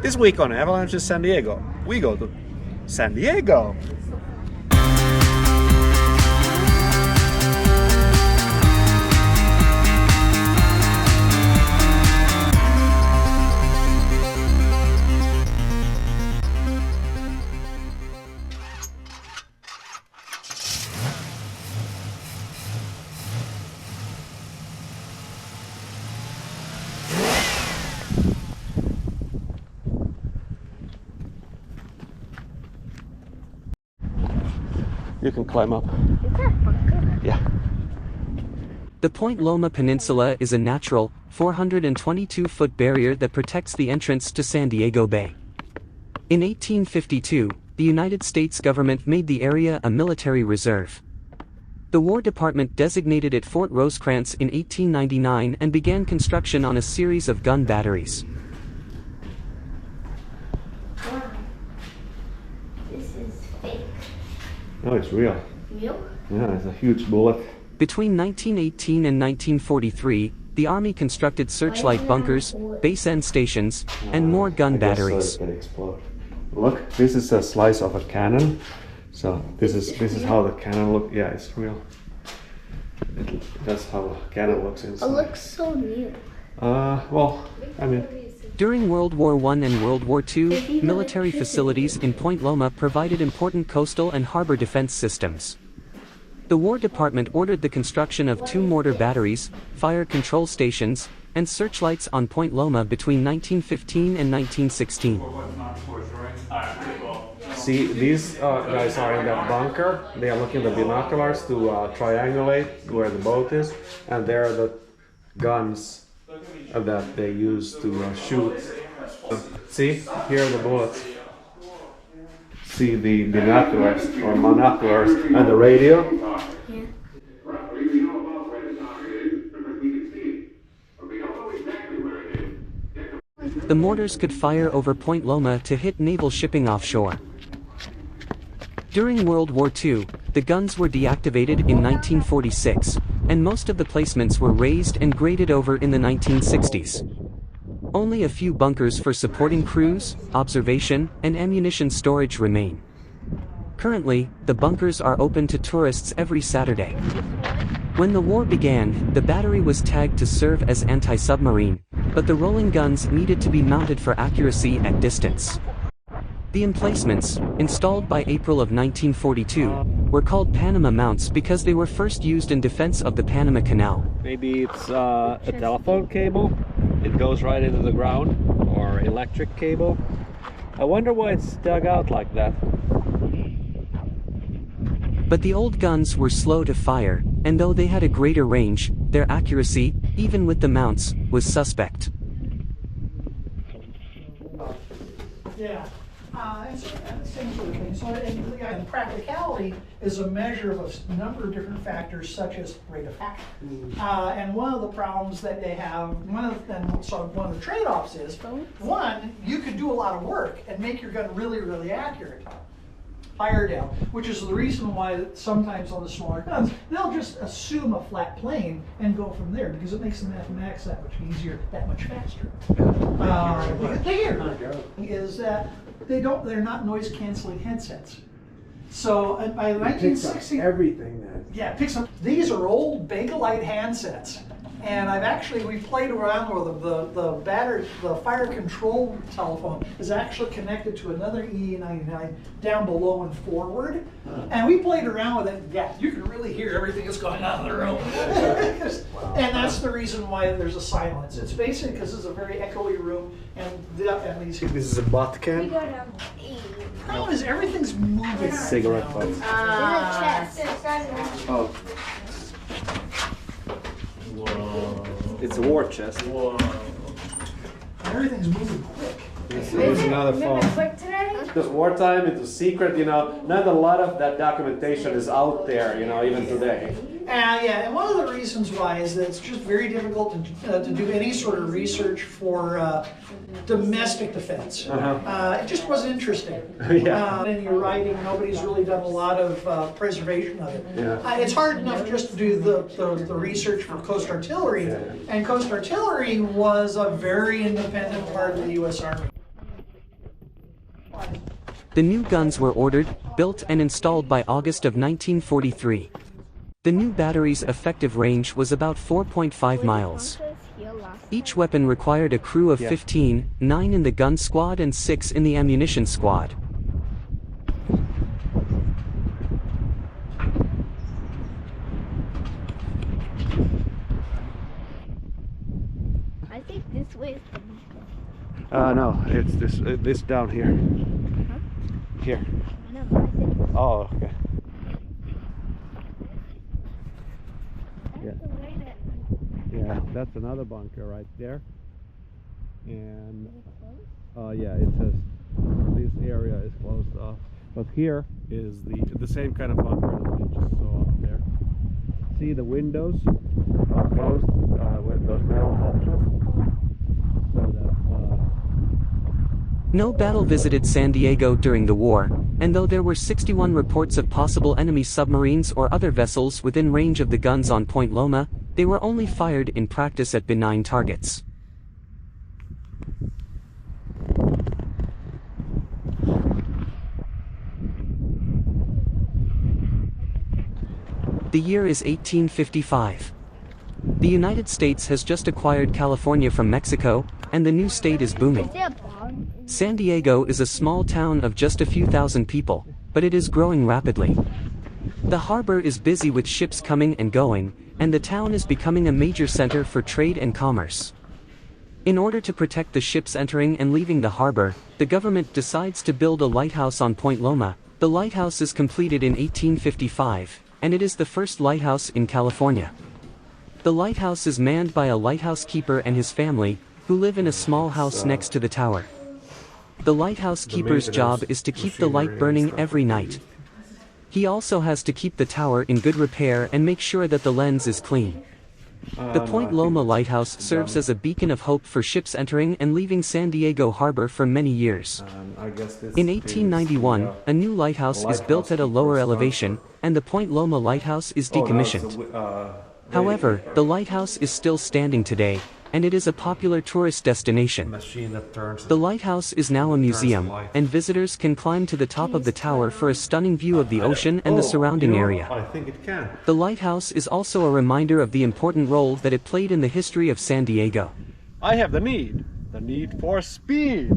This week on Avalanches San Diego, we go to San Diego. You can climb up. Yeah. The Point Loma Peninsula is a natural, 422-foot barrier that protects the entrance to San Diego Bay. In 1852, the United States government made the area a military reserve. The War Department designated it Fort Rosecrans in 1899 and began construction on a series of gun batteries. This is fake. No, it's real. Real? Yeah, it's a huge bullet. Between 1918 and 1943, the Army constructed searchlight bunkers, base end stations, and more gun batteries. So it can explode. Look, this is a slice of a cannon. So this is how the cannon looks. Yeah, it's real. That's how a cannon looks inside. It looks so new. Well, I mean, During World War I and World War II, military facilities in Point Loma provided important coastal and harbor defense systems. The War Department ordered the construction of 2 mortar batteries, fire control stations, and searchlights on Point Loma between 1915 and 1916. see, these guys are in that bunker. They are looking at the binoculars to triangulate where the boat is, and there are the guns that they use to shoot. See, here are the bullets. See the binoculars or monoculars and the radio. Yeah. The mortars could fire over Point Loma to hit naval shipping offshore. During World War II, the guns were deactivated in 1946, and most of the placements were raised and graded over in the 1960s. Only a few bunkers for supporting crews, observation, and ammunition storage remain. Currently, the bunkers are open to tourists every Saturday. When the war began, the battery was tagged to serve as anti-submarine, but the rolling guns needed to be mounted for accuracy at distance. The emplacements, installed by April of 1942, were called Panama mounts because they were first used in defense of the Panama Canal. Maybe it's a telephone cable. It goes right into the ground, or electric cable. I wonder why it's dug out like that. But the old guns were slow to fire, and though they had a greater range, their accuracy, even with the mounts, was suspect. Yeah. And practicality is a measure of a number of different factors, such as rate of fire. And one of the problems that they have, one of the trade-offs is, one, you could do a lot of work and make your gun really, really accurate. Higher down, which is the reason why sometimes on the smaller guns, they'll just assume a flat plane and go from there, because it makes the mathematics that much easier, that much faster. The here is that they're not noise canceling headsets. So by 1960, everything then. yeah, it picks up. These are old Bakelite handsets. And we've played around with the fire control telephone is actually connected to another E99 down below and forward. And we played around with it. Yeah, you can really hear everything that's going on in the room. And that's the reason why there's a silence. It's basically because it's a very echoey room, and these. This is a butt We can. go down. The problem is everything's moving. Cigarette butt. In the chest. Oh. It's a war chest. Everything's moving quick. This is another phone. Quick today? Because wartime, it was secret, not a lot of that documentation is out there, even today. Yeah, and one of the reasons why is that it's just very difficult to do any sort of research for domestic defense. It just wasn't interesting. Yeah. In your writing, nobody's really done a lot of preservation of it. Yeah. It's hard enough just to do the research for Coast Artillery, and Coast Artillery was a very independent part of the U.S. Army. The new guns were ordered, built and installed by August of 1943. The new battery's effective range was about 4.5 miles. Each weapon required a crew of 15, 9 in the gun squad and 6 in the ammunition squad. I think this way is the bunker. No, it's this down here. Here. No, I think Oh, okay. that's the way that Yeah, that's another bunker right there. And it's closed. yeah, it says this area is closed off. But here is the same kind of bunker that we just saw up there. See the windows are closed with those metal hatches. So that No battle visited San Diego during the war, and though there were 61 reports of possible enemy submarines or other vessels within range of the guns on Point Loma, they were only fired in practice at benign targets. The year is 1855. The United States has just acquired California from Mexico, and the new state is booming. Is there a barn? San Diego is a small town of just a few thousand people, but it is growing rapidly. The harbor is busy with ships coming and going, and the town is becoming a major center for trade and commerce. In order to protect the ships entering and leaving the harbor, the government decides to build a lighthouse on Point Loma. The lighthouse is completed in 1855, and it is the first lighthouse in California. The lighthouse is manned by a lighthouse keeper and his family, who live in a small house next to the tower. The lighthouse keeper's job is to keep the light burning every night. He also has to keep the tower in good repair and make sure that the lens is clean. The Point Loma Lighthouse serves as a beacon of hope for ships entering and leaving San Diego Harbor for many years. In 1891, a new lighthouse is built at a lower elevation, and the Point Loma Lighthouse is decommissioned. However, the lighthouse is still standing today, and it is a popular tourist destination. The lighthouse is now a museum, and visitors can climb to the top of the tower for a stunning view of the ocean and the surrounding area. I think it can. The lighthouse is also a reminder of the important role that it played in the history of San Diego. I have the need for speed.